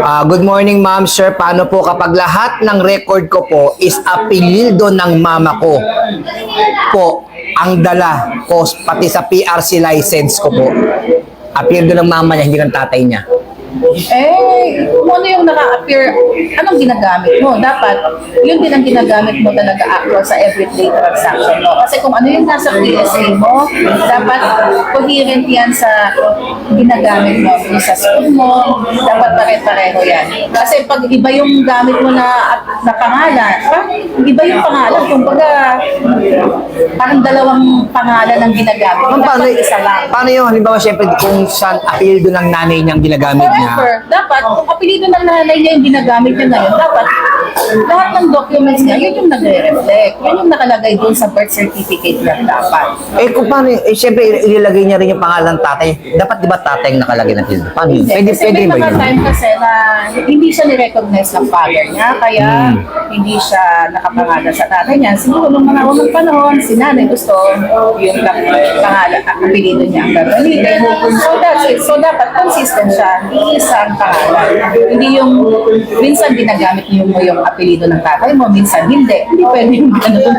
Good morning, ma'am, sir. Paano po kapag lahat ng record ko po is apelyido ng mama ko po ang dala ko, pati sa PRC license ko po. Apelyido ng mama niya, hindi ng tatay niya. Kung ano yung naka-appear, anong ginagamit mo? Dapat, yun din ang ginagamit mo talaga actual sa everyday transaction mo. Kasi kung ano yung nasa PSA mo, dapat coherent yan sa ginagamit mo. Yung sa school mo, dapat pare-pareho yan. Kasi pag iba yung gamit mo na pangalan, iba yung pangalan. Kung parang dalawang pangalan ang ginagamit mo, dapat isa lang. Paano yung, halimbawa, syempre, kung saan apelyido ng nanay niyang ginagamit niya? Dapat, kung apelido ng nanay niya yung ginagamit niya ngayon, dapat lahat ng documents niya, yun yung nagre-reflect. Yun yung nakalagay dun sa birth certificate niya dapat. Kung paano, syempre, ilagay niya rin yung pangalan tatay. Dapat di ba tatay yung nakalagay ng apelyido? Paano yun? Pwede May ba mga yun? time kasi na hindi siya ni-recognize ng father niya, kaya hindi siya nakapangalan sa tatay niya. Siguro nung mga unang panahon, si nanay gusto yung pangalan, apelido niya ang gagamitin. So that's it. So dapat consistent siya, isang pangalan. Hindi yung minsan ginagamit mo yung apelido ng tatay mo, minsan hindi. Hindi pwede yung ganun.